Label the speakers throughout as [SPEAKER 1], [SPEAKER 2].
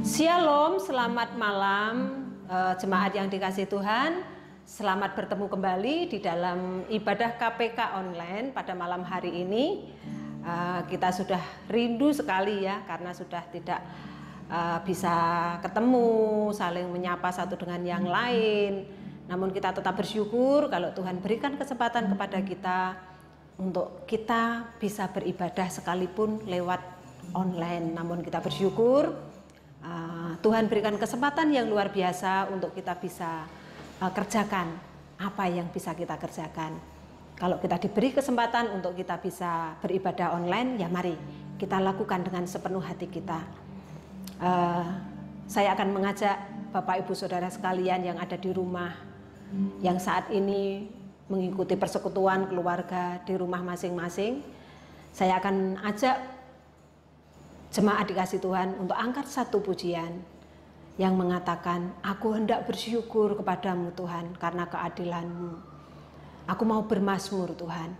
[SPEAKER 1] Shalom, selamat malam jemaat yang dikasih Tuhan. Selamat bertemu kembali di dalam ibadah KPK online pada malam hari ini. Kita sudah rindu sekali ya, karena sudah tidak bisa ketemu, saling menyapa satu dengan yang lain. Namun kita tetap bersyukur kalau Tuhan berikan kesempatan kepada kita untuk kita bisa beribadah sekalipun lewat online. Namun kita bersyukur Tuhan berikan kesempatan yang luar biasa untuk kita bisa kerjakan apa yang bisa kita kerjakan. Kalau kita diberi kesempatan untuk kita bisa beribadah online, ya mari kita lakukan dengan sepenuh hati kita. Saya akan mengajak Bapak Ibu Saudara sekalian yang ada di rumah, yang saat ini mengikuti persekutuan keluarga di rumah masing-masing. Saya akan ajak jemaat dikasih Tuhan untuk angkat satu pujian yang mengatakan, aku hendak bersyukur kepadamu Tuhan karena keadilan-Mu. Aku mau bermazmur Tuhan.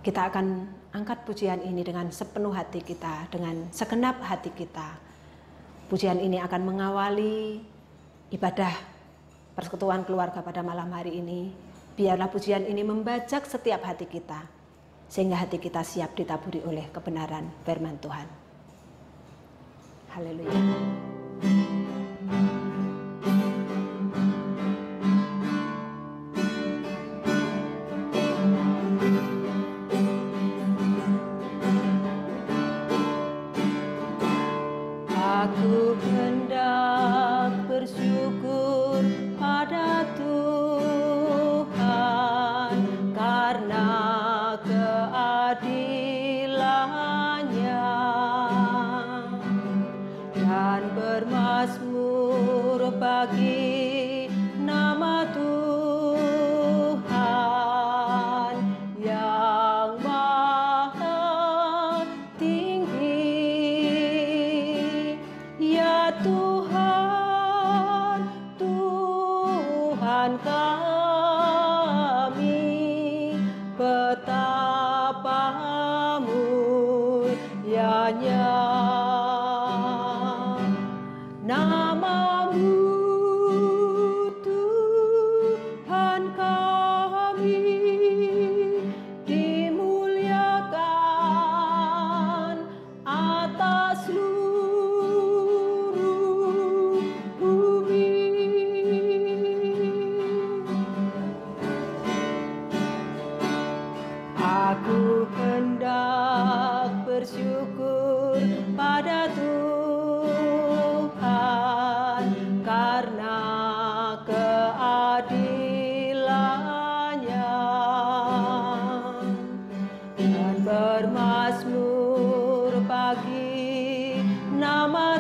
[SPEAKER 1] Kita akan angkat pujian ini dengan sepenuh hati kita, dengan segenap hati kita. Pujian ini akan mengawali ibadah persekutuan keluarga pada malam hari ini. Biarlah pujian ini membajak setiap hati kita, sehingga hati kita siap ditaburi oleh kebenaran firman Tuhan. Haleluya. Aku hendak bersyukur pada Tuhan karena keadilannya, dan bermazmur bagi nama Tuhan yang maha tinggi. Ya Tuhan, Tuhan kami, betapa mulianya nama-Mu, Tuhan kami, dimuliakan atas seluruh bumi. Aku hendak bersyukur pada Tuhan karena keadilannya, dan bermazmur bagi nama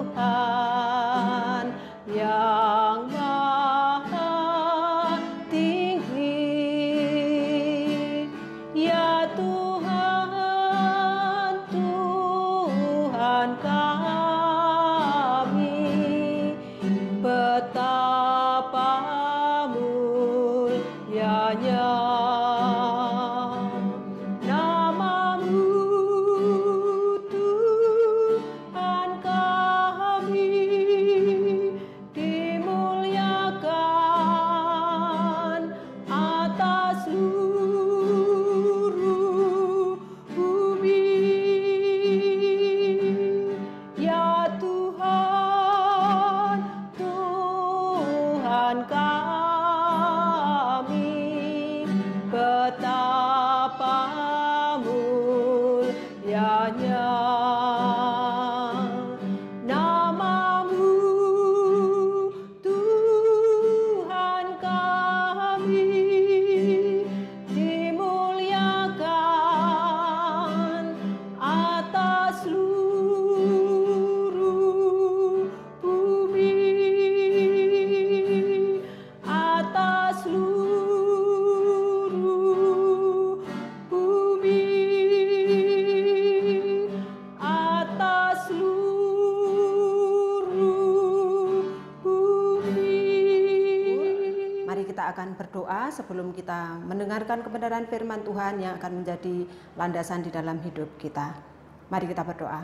[SPEAKER 1] Tuhan yang maha tinggi. Ya Tuhan, Tuhan kami, betapa mulianya nama-Mu, Tuhan kami, dimuliakan atas seluruh bumi. Ya Tuhan, Tuhan kami, betapa mulianya nama-Mu, Tuhan kami, dimuliakan atas seluruh bumi, atas seluruh bumi, atas seluruh bumi. Mari kita akan berdoa sebelum kita mendengarkan kebenaran firman Tuhan yang akan menjadi landasan di dalam hidup kita. Mari kita berdoa.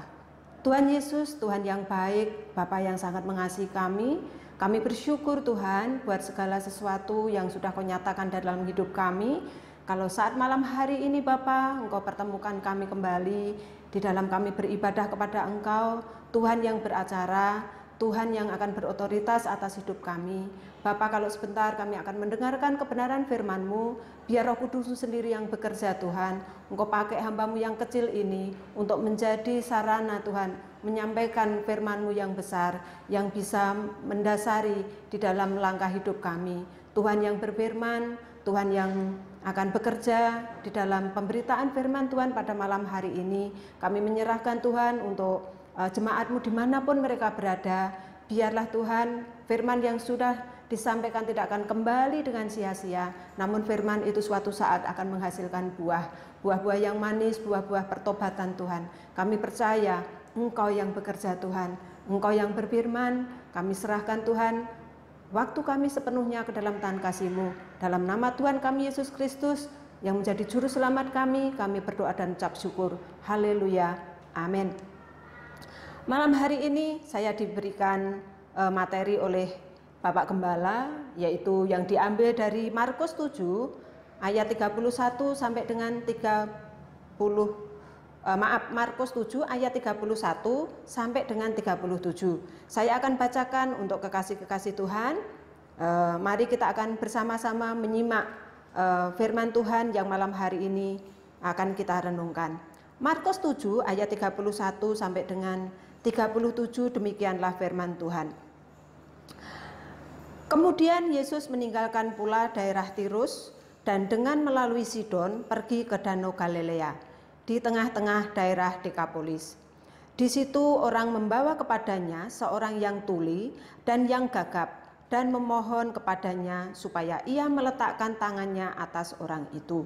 [SPEAKER 1] Tuhan Yesus, Tuhan yang baik, Bapa yang sangat mengasihi kami bersyukur Tuhan buat segala sesuatu yang sudah Kau nyatakan dalam hidup kami. Kalau saat malam hari ini Bapa, Engkau pertemukan kami kembali di dalam kami beribadah kepada Engkau, Tuhan yang beracara, Tuhan yang akan berotoritas atas hidup kami. Bapa, kalau sebentar kami akan mendengarkan kebenaran firman-Mu, biar Roh Kudus sendiri yang bekerja Tuhan. Engkau pakai hamba-Mu yang kecil ini untuk menjadi sarana Tuhan, menyampaikan firman-Mu yang besar, yang bisa mendasari di dalam langkah hidup kami. Tuhan yang berfirman, Tuhan yang akan bekerja di dalam pemberitaan firman Tuhan pada malam hari ini. Kami menyerahkan Tuhan untuk jemaat-Mu dimanapun mereka berada. Biarlah Tuhan firman yang sudah disampaikan tidak akan kembali dengan sia-sia, namun firman itu suatu saat akan menghasilkan buah-buah yang manis, buah-buah pertobatan Tuhan. Kami percaya Engkau yang bekerja Tuhan, Engkau yang berfirman. Kami serahkan Tuhan waktu kami sepenuhnya ke dalam tangan kasih-Mu. Dalam nama Tuhan kami Yesus Kristus yang menjadi juru selamat kami berdoa dan ucap syukur. Haleluya, amin. Malam hari ini saya diberikan materi oleh Bapak Gembala, yaitu yang diambil dari Markus 7 ayat 31 sampai dengan Markus 7 ayat 31 sampai dengan 37. Saya akan bacakan untuk kekasih-kekasih Tuhan. Mari kita akan bersama-sama menyimak firman Tuhan yang malam hari ini akan kita renungkan. Markus 7 ayat 31 sampai dengan 37, demikianlah firman Tuhan. Kemudian Yesus meninggalkan pula daerah Tirus dan dengan melalui Sidon pergi ke Danau Galilea di tengah-tengah daerah Dekapolis. Di situ orang membawa kepadanya seorang yang tuli dan yang gagap dan memohon kepadanya supaya ia meletakkan tangannya atas orang itu.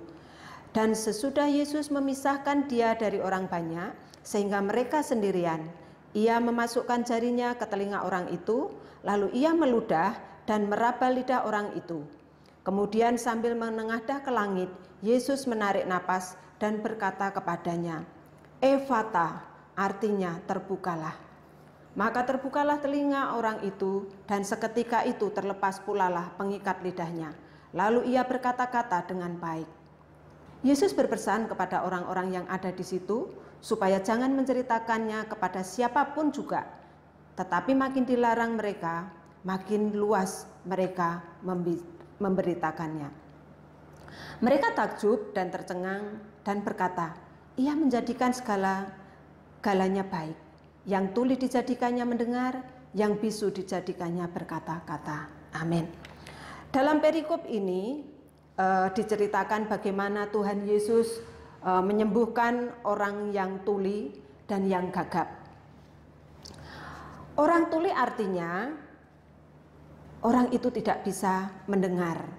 [SPEAKER 1] Dan sesudah Yesus memisahkan dia dari orang banyak sehingga mereka sendirian, ia memasukkan jarinya ke telinga orang itu, lalu ia meludah dan meraba lidah orang itu. Kemudian sambil menengadah ke langit, Yesus menarik napas dan berkata kepadanya, "Ephata," artinya terbukalah. Maka terbukalah telinga orang itu, dan seketika itu terlepas pulalah pengikat lidahnya. Lalu ia berkata-kata dengan baik. Yesus berpesan kepada orang-orang yang ada di situ supaya jangan menceritakannya kepada siapapun juga, tetapi makin dilarang mereka, makin luas mereka memberitakannya. Mereka takjub dan tercengang dan berkata, "Ia menjadikan segala-galanya baik. Yang tuli dijadikannya mendengar, yang bisu dijadikannya berkata-kata." Amin. Dalam perikop ini diceritakan bagaimana Tuhan Yesus menyembuhkan orang yang tuli dan yang gagap. Orang tuli artinya orang itu tidak bisa mendengar.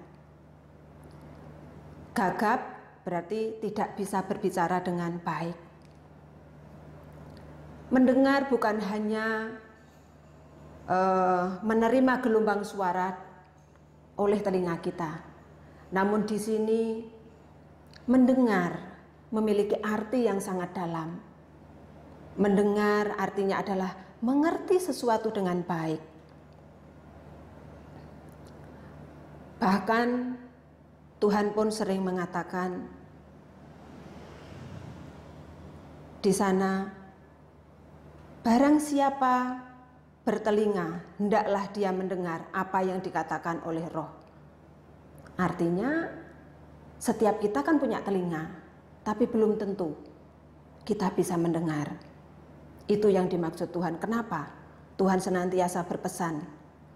[SPEAKER 1] Gagap berarti tidak bisa berbicara dengan baik. Mendengar bukan hanya menerima gelombang suara oleh telinga kita, namun di sini mendengar memiliki arti yang sangat dalam. Mendengar artinya adalah mengerti sesuatu dengan baik. Bahkan Tuhan pun sering mengatakan di sana, barang siapa bertelinga, hendaklah dia mendengar apa yang dikatakan oleh Roh. Artinya setiap kita kan punya telinga, tapi belum tentu kita bisa mendengar. Itu yang dimaksud Tuhan. Kenapa? Tuhan senantiasa berpesan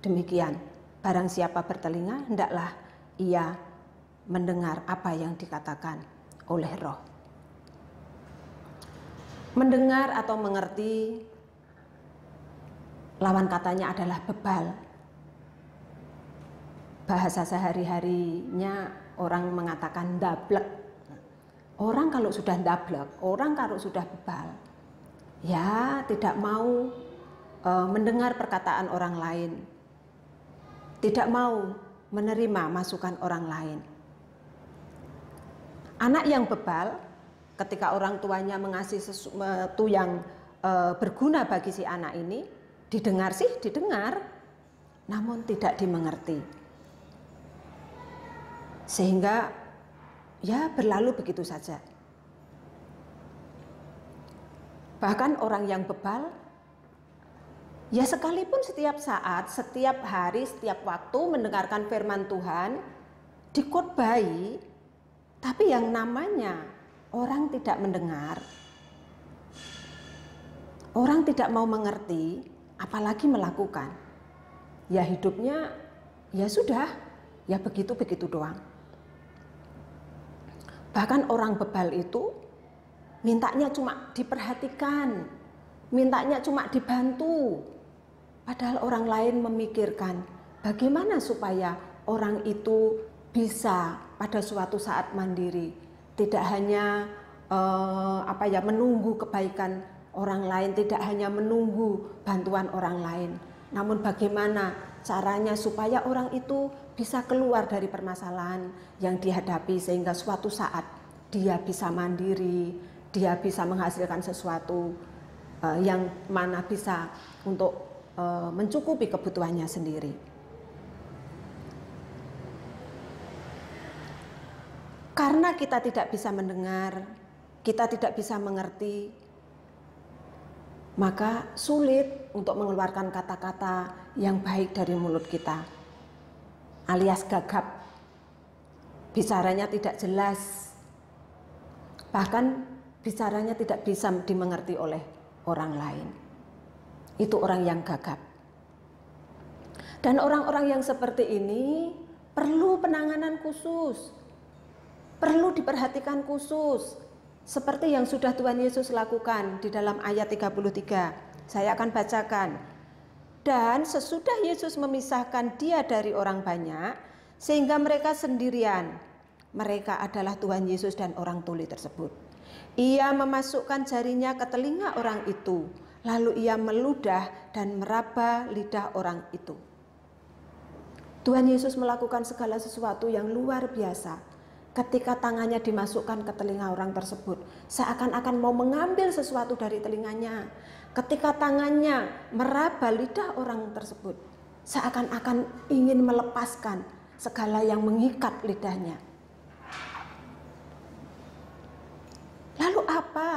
[SPEAKER 1] demikian. Barang siapa bertelinga, hendaklah ia mendengar apa yang dikatakan oleh Roh. Mendengar atau mengerti, lawan katanya adalah bebal. Bahasa sehari-harinya orang mengatakan ndablek. Orang kalau sudah ndablek, orang kalau sudah bebal, ya tidak mau mendengar perkataan orang lain, tidak mau menerima masukan orang lain. Anak yang bebal, ketika orang tuanya mengasih sesuatu yang berguna bagi si anak ini, didengar sih didengar, namun tidak dimengerti. Sehingga ya berlalu begitu saja. Bahkan orang yang bebal, ya sekalipun setiap saat, setiap hari, setiap waktu mendengarkan firman Tuhan, dikhotbahi, tapi yang namanya orang tidak mendengar, orang tidak mau mengerti, apalagi melakukan, ya hidupnya ya sudah, ya begitu-begitu doang. Bahkan orang bebal itu mintanya cuma diperhatikan, mintanya cuma dibantu. Padahal orang lain memikirkan bagaimana supaya orang itu bisa pada suatu saat mandiri, tidak hanya menunggu kebaikan orang lain, tidak hanya menunggu bantuan orang lain, namun bagaimana caranya supaya orang itu bisa keluar dari permasalahan yang dihadapi sehingga suatu saat dia bisa mandiri, dia bisa menghasilkan sesuatu yang mana bisa untuk mencukupi kebutuhannya sendiri. Karena kita tidak bisa mendengar, kita tidak bisa mengerti, maka sulit untuk mengeluarkan kata-kata yang baik dari mulut kita, alias gagap, bicaranya tidak jelas, bahkan bicaranya tidak bisa dimengerti oleh orang lain. Itu orang yang gagap. Dan orang-orang yang seperti ini perlu penanganan khusus, perlu diperhatikan khusus, seperti yang sudah Tuhan Yesus lakukan di dalam ayat 33. Saya akan bacakan. Dan sesudah Yesus memisahkan dia dari orang banyak, sehingga mereka sendirian. Mereka adalah Tuhan Yesus dan orang tuli tersebut. Ia memasukkan jarinya ke telinga orang itu, lalu ia meludah dan meraba lidah orang itu. Tuhan Yesus melakukan segala sesuatu yang luar biasa. Ketika tangannya dimasukkan ke telinga orang tersebut, seakan-akan mau mengambil sesuatu dari telinganya. Ketika tangannya meraba lidah orang tersebut, seakan-akan ingin melepaskan segala yang mengikat lidahnya. Lalu apa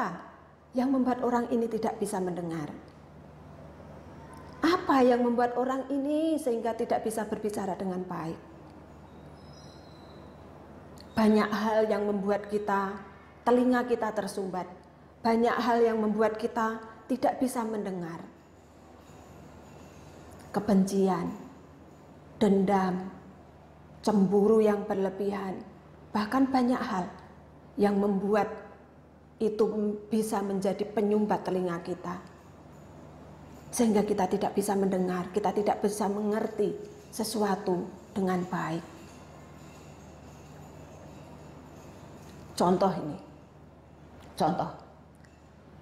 [SPEAKER 1] yang membuat orang ini tidak bisa mendengar? Apa yang membuat orang ini sehingga tidak bisa berbicara dengan baik? Banyak hal yang membuat telinga kita tersumbat. Banyak hal yang membuat kita tidak bisa mendengar. Kebencian, dendam, cemburu yang berlebihan, bahkan banyak hal yang membuat itu bisa menjadi penyumbat telinga kita. Sehingga kita tidak bisa mendengar, kita tidak bisa mengerti sesuatu dengan baik. Contoh ini. Contoh.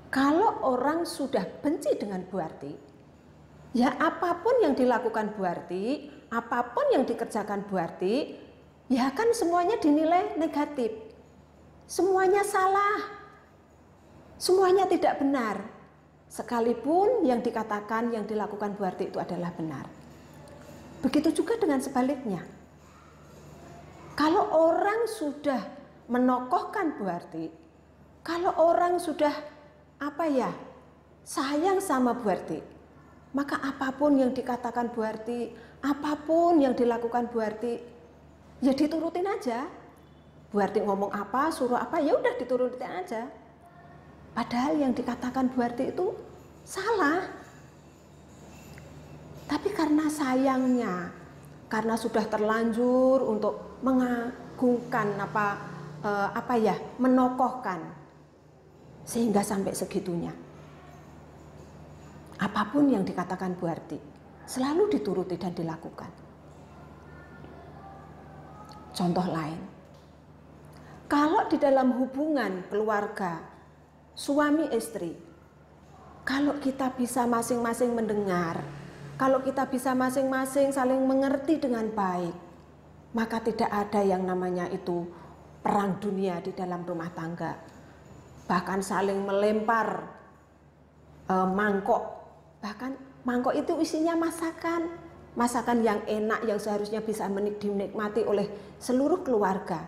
[SPEAKER 1] Kalau orang sudah benci dengan Bu Arti, ya apapun yang dilakukan Bu Arti, apapun yang dikerjakan Bu Arti, ya kan semuanya dinilai negatif. Semuanya salah. Semuanya tidak benar, sekalipun yang dikatakan, yang dilakukan Bu Arti itu adalah benar. Begitu juga dengan sebaliknya. Kalau orang sudah menokohkan Bu Arti, kalau orang sudah sayang sama Bu Arti, maka apapun yang dikatakan Bu Arti, apapun yang dilakukan Bu Arti, ya diturutin aja. Bu Arti ngomong apa, suruh apa, ya udah diturutin aja. Padahal yang dikatakan Bu Arti itu salah. Tapi karena sayangnya, karena sudah terlanjur untuk mengagungkan menokohkan, sehingga sampai segitunya. Apapun yang dikatakan Bu Arti selalu dituruti dan dilakukan. Contoh lain, kalau di dalam hubungan keluarga suami istri, kalau kita bisa masing-masing mendengar, kalau kita bisa masing-masing saling mengerti dengan baik, maka tidak ada yang namanya itu perang dunia di dalam rumah tangga. Bahkan saling melempar mangkok. Bahkan mangkok itu isinya masakan. Masakan yang enak yang seharusnya bisa dinikmati oleh seluruh keluarga.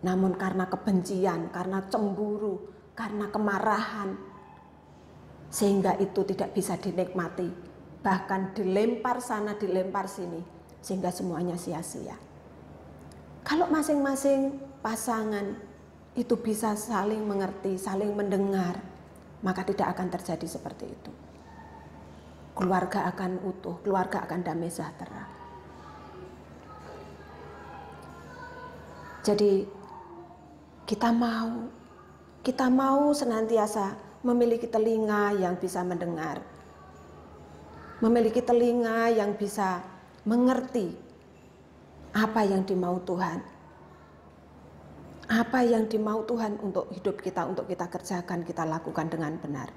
[SPEAKER 1] Namun karena kebencian, karena cemburu, karena kemarahan, sehingga itu tidak bisa dinikmati. Bahkan dilempar sana, dilempar sini, sehingga semuanya sia-sia. Kalau masing-masing pasangan itu bisa saling mengerti, saling mendengar, maka tidak akan terjadi seperti itu. Keluarga akan utuh, keluarga akan damai sejahtera. Jadi kita mau senantiasa memiliki telinga yang bisa mendengar, memiliki telinga yang bisa mengerti apa yang dimau Tuhan, apa yang dimau Tuhan untuk hidup kita, untuk kita kerjakan, kita lakukan dengan benar.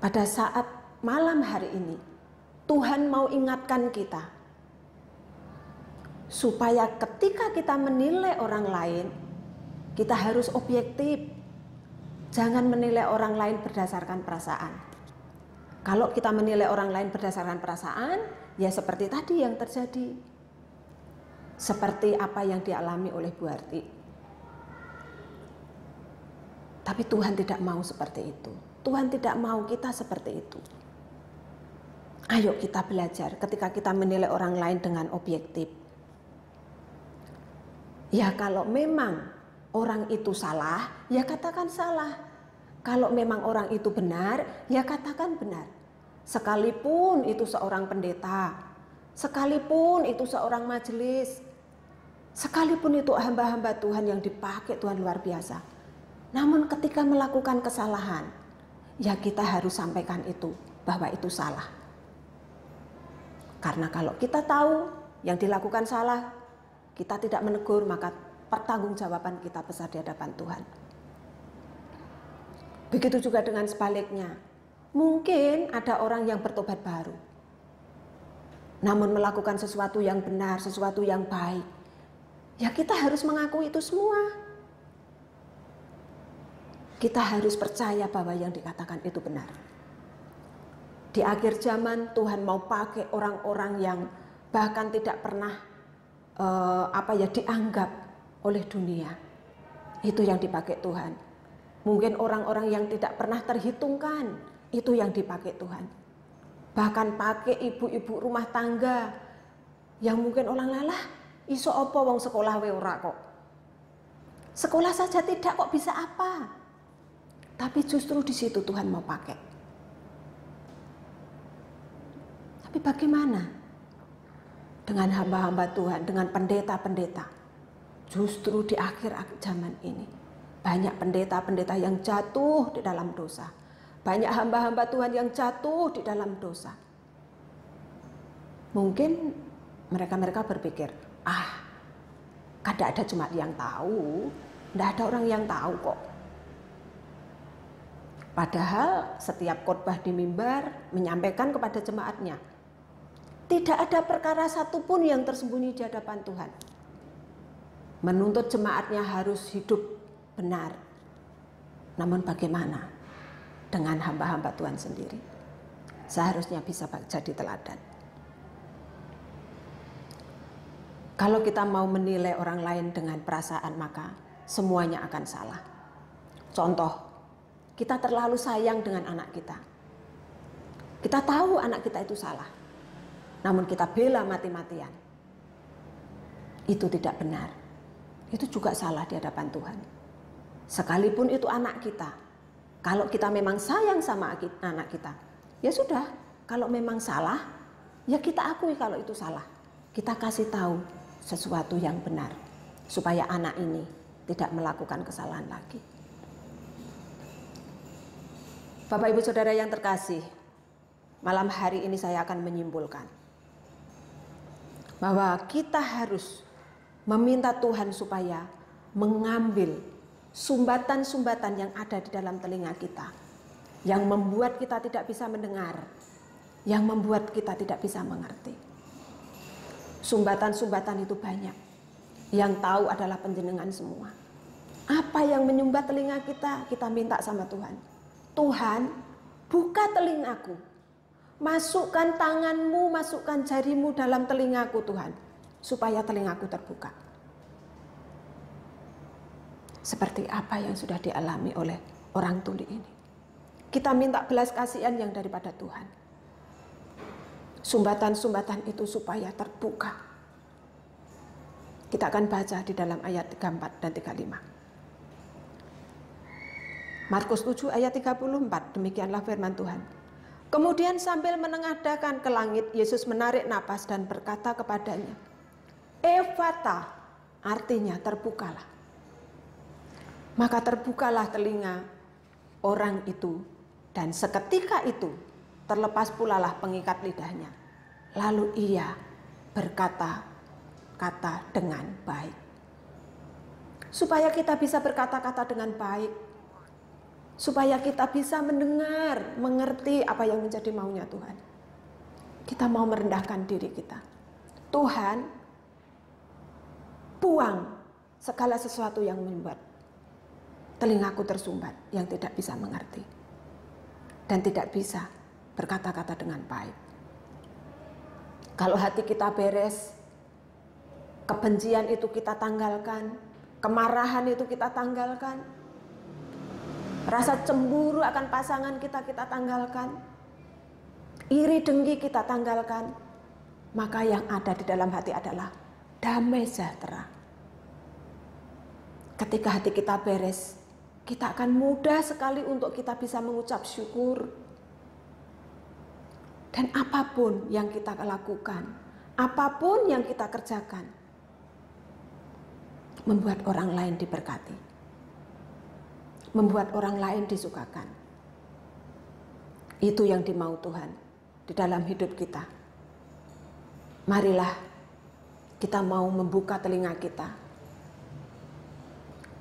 [SPEAKER 1] Pada saat malam hari ini, Tuhan mau ingatkan kita, supaya ketika kita menilai orang lain, kita harus objektif. Jangan menilai orang lain berdasarkan perasaan. Kalau kita menilai orang lain berdasarkan perasaan, ya seperti tadi yang terjadi. Seperti apa yang dialami oleh Bu Harti. Tapi Tuhan tidak mau seperti itu. Tuhan tidak mau kita seperti itu. Ayo kita belajar ketika kita menilai orang lain dengan objektif. Ya kalau memang orang itu salah, ya katakan salah. Kalau memang orang itu benar, ya katakan benar. Sekalipun itu seorang pendeta, sekalipun itu seorang majelis, sekalipun itu hamba-hamba Tuhan yang dipakai Tuhan luar biasa. Namun ketika melakukan kesalahan, ya kita harus sampaikan itu, bahwa itu salah. Karena kalau kita tahu yang dilakukan salah, kita tidak menegur, maka pertanggungjawaban kita besar di hadapan Tuhan. Begitu juga dengan sebaliknya. Mungkin ada orang yang bertobat baru, namun melakukan sesuatu yang benar, sesuatu yang baik. Ya kita harus mengakui itu semua. Kita harus percaya bahwa yang dikatakan itu benar. Di akhir zaman Tuhan mau pakai orang-orang yang bahkan tidak pernah dianggap oleh dunia. Itu yang dipakai Tuhan. Mungkin orang-orang yang tidak pernah terhitungkan, itu yang dipakai Tuhan. Bahkan pakai ibu-ibu rumah tangga yang mungkin orang lalah iso apa wong sekolah we ora kok. Sekolah saja tidak kok bisa apa. Tapi justru di situ Tuhan mau pakai. Tapi bagaimana dengan hamba-hamba Tuhan, dengan pendeta-pendeta? Justru di akhir zaman ini banyak pendeta-pendeta yang jatuh di dalam dosa. Banyak hamba-hamba Tuhan yang jatuh di dalam dosa. Mungkin mereka berpikir, kada ada cuma yang tahu, tidak ada orang yang tahu kok. Padahal setiap khotbah di mimbar menyampaikan kepada jemaatnya, tidak ada perkara satupun yang tersembunyi di hadapan Tuhan. Menuntut jemaatnya harus hidup benar. Namun bagaimana dengan hamba-hamba Tuhan sendiri? Seharusnya bisa jadi teladan. Kalau kita mau menilai orang lain dengan perasaan, maka semuanya akan salah. Contoh, kita terlalu sayang dengan anak kita. Kita tahu anak kita itu salah, namun kita bela mati-matian. Itu tidak benar. Itu juga salah di hadapan Tuhan. Sekalipun itu anak kita, kalau kita memang sayang sama anak kita, ya sudah, kalau memang salah, ya kita akui kalau itu salah. Kita kasih tahu sesuatu yang benar, supaya anak ini tidak melakukan kesalahan lagi. Bapak Ibu Saudara yang terkasih, malam hari ini saya akan menyimpulkan bahwa kita harus meminta Tuhan supaya mengambil sumbatan-sumbatan yang ada di dalam telinga kita, yang membuat kita tidak bisa mendengar, yang membuat kita tidak bisa mengerti. Sumbatan-sumbatan itu banyak, yang tahu adalah panjenengan semua.
[SPEAKER 2] Apa yang menyumbat telinga kita, kita minta sama Tuhan. Tuhan, buka telingaku. Masukkan tanganmu, masukkan jarimu dalam telingaku Tuhan. Supaya telingaku terbuka. Seperti apa yang sudah dialami oleh orang tuli ini. Kita minta belas kasihan yang daripada Tuhan. Sumbatan-sumbatan itu supaya terbuka. Kita akan baca di dalam ayat 34 dan 35. Markus 7 ayat 34, demikianlah firman Tuhan. Kemudian sambil menengadahkan ke langit, Yesus menarik napas dan berkata kepadanya, Ephata, artinya terbukalah. Maka terbukalah telinga orang itu, dan seketika itu terlepas pulalah pengikat lidahnya. Lalu ia berkata-kata dengan baik. Supaya kita bisa berkata-kata dengan baik, supaya kita bisa mendengar, mengerti apa yang menjadi maunya Tuhan. Kita mau merendahkan diri kita. Tuhan, buang segala sesuatu yang membuat telingaku tersumbat, yang tidak bisa mengerti dan tidak bisa berkata-kata dengan baik. Kalau hati kita beres, kebencian itu kita tanggalkan, kemarahan itu kita tanggalkan, rasa cemburu akan pasangan kita tanggalkan, iri dengki kita tanggalkan, maka yang ada di dalam hati adalah damai sejahtera. Ketika hati kita beres, kita akan mudah sekali untuk kita bisa mengucap syukur. Dan apapun yang kita lakukan, apapun yang kita kerjakan, membuat orang lain diberkati, membuat orang lain disukakan. Itu yang dimau Tuhan di dalam hidup kita. Marilah kita mau membuka telinga kita,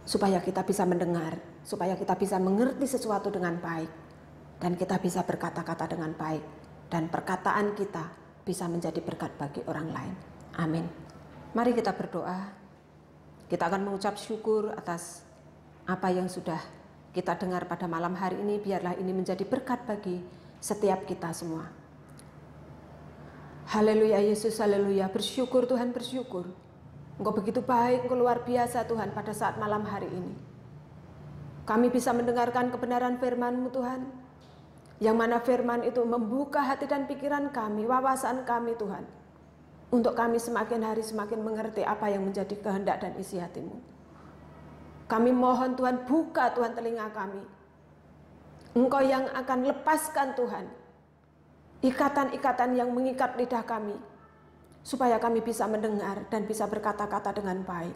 [SPEAKER 2] supaya kita bisa mendengar, supaya kita bisa mengerti sesuatu dengan baik, dan kita bisa berkata-kata dengan baik, dan perkataan kita bisa menjadi berkat bagi orang lain. Amin. Mari kita berdoa. Kita akan mengucap syukur atas apa yang sudah kita dengar pada malam hari ini. Biarlah ini menjadi berkat bagi setiap kita semua. Haleluya Yesus, haleluya. Bersyukur Tuhan, bersyukur. Engkau begitu baik, Engkau luar biasa Tuhan pada saat malam hari ini. Kami bisa mendengarkan kebenaran firman-Mu Tuhan, yang mana firman itu membuka hati dan pikiran kami, wawasan kami Tuhan, untuk kami semakin hari semakin mengerti apa yang menjadi kehendak dan isi hati-Mu. Kami mohon Tuhan, buka Tuhan telinga kami. Engkau yang akan lepaskan Tuhan ikatan-ikatan yang mengikat lidah kami, supaya kami bisa mendengar dan bisa berkata-kata dengan baik.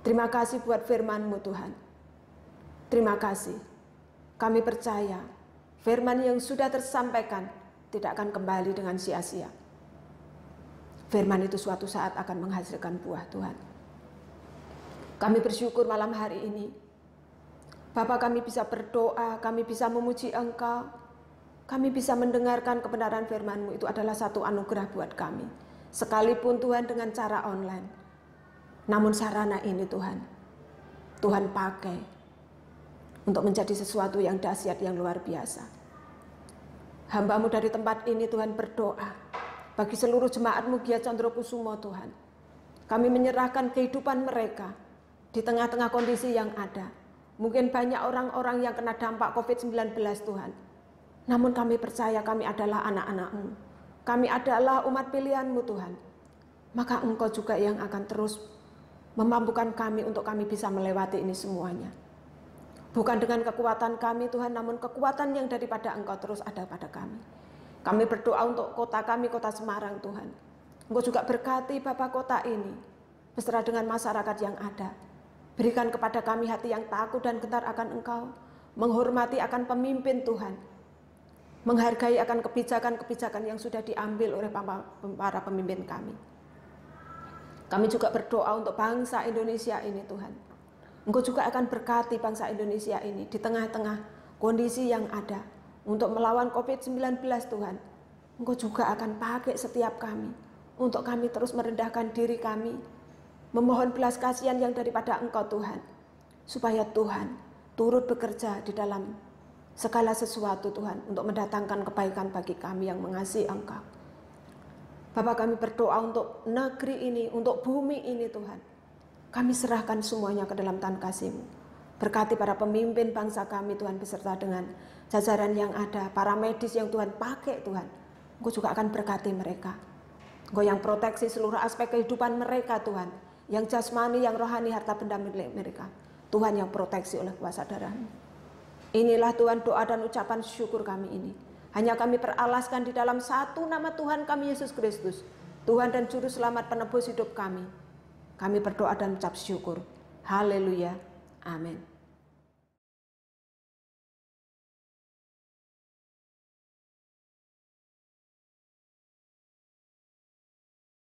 [SPEAKER 2] Terima kasih buat firman-Mu Tuhan. Terima kasih. Kami percaya firman yang sudah tersampaikan tidak akan kembali dengan sia-sia. Firman itu suatu saat akan menghasilkan buah Tuhan. Kami bersyukur malam hari ini, Bapa, kami bisa berdoa, kami bisa memuji Engkau, kami bisa mendengarkan kebenaran firman-Mu. Itu adalah satu anugerah buat kami. Sekalipun Tuhan dengan cara online, namun sarana ini Tuhan pakai untuk menjadi sesuatu yang dahsyat, yang luar biasa. Hamba-Mu dari tempat ini Tuhan berdoa bagi seluruh jemaat-Mu Gia Condrokusumo Tuhan. Kami menyerahkan kehidupan mereka di tengah-tengah kondisi yang ada. Mungkin banyak orang-orang yang kena dampak COVID-19 Tuhan. Namun kami percaya kami adalah anak-anak-Mu. Kami adalah umat pilihan-Mu Tuhan. Maka Engkau juga yang akan terus memampukan kami untuk kami bisa melewati ini semuanya. Bukan dengan kekuatan kami Tuhan, namun kekuatan yang daripada Engkau terus ada pada kami. Kami berdoa untuk kota kami, kota Semarang Tuhan. Engkau juga berkati Bapa kota ini, beserta dengan masyarakat yang ada. Berikan kepada kami hati yang takut dan gentar akan Engkau, menghormati akan pemimpin Tuhan, menghargai akan kebijakan-kebijakan yang sudah diambil oleh para pemimpin kami. Kami juga berdoa untuk bangsa Indonesia ini Tuhan. Engkau juga akan berkati bangsa Indonesia ini di tengah-tengah kondisi yang ada untuk melawan COVID-19 Tuhan. Engkau juga akan pakai setiap kami untuk kami terus merendahkan diri kami, memohon belas kasihan yang daripada Engkau Tuhan, supaya Tuhan turut bekerja di dalam segala sesuatu Tuhan untuk mendatangkan kebaikan bagi kami yang mengasihi Engkau. Bapa, kami berdoa untuk negeri ini, untuk bumi ini Tuhan. Kami serahkan semuanya ke dalam tangan kasih-Mu. Berkati para pemimpin bangsa kami Tuhan, beserta dengan jajaran yang ada, para medis yang Tuhan pakai Tuhan. Engkau juga akan berkati mereka. Engkau yang proteksi seluruh aspek kehidupan mereka Tuhan. Yang jasmani, yang rohani, harta benda milik mereka. Tuhan yang proteksi oleh kuasa darah-Mu. Inilah Tuhan doa dan ucapan syukur kami ini. Hanya kami peralaskan di dalam satu nama Tuhan kami Yesus Kristus. Tuhan dan Juru Selamat penebus hidup kami. Kami berdoa dan ucap syukur. Haleluya. Amin.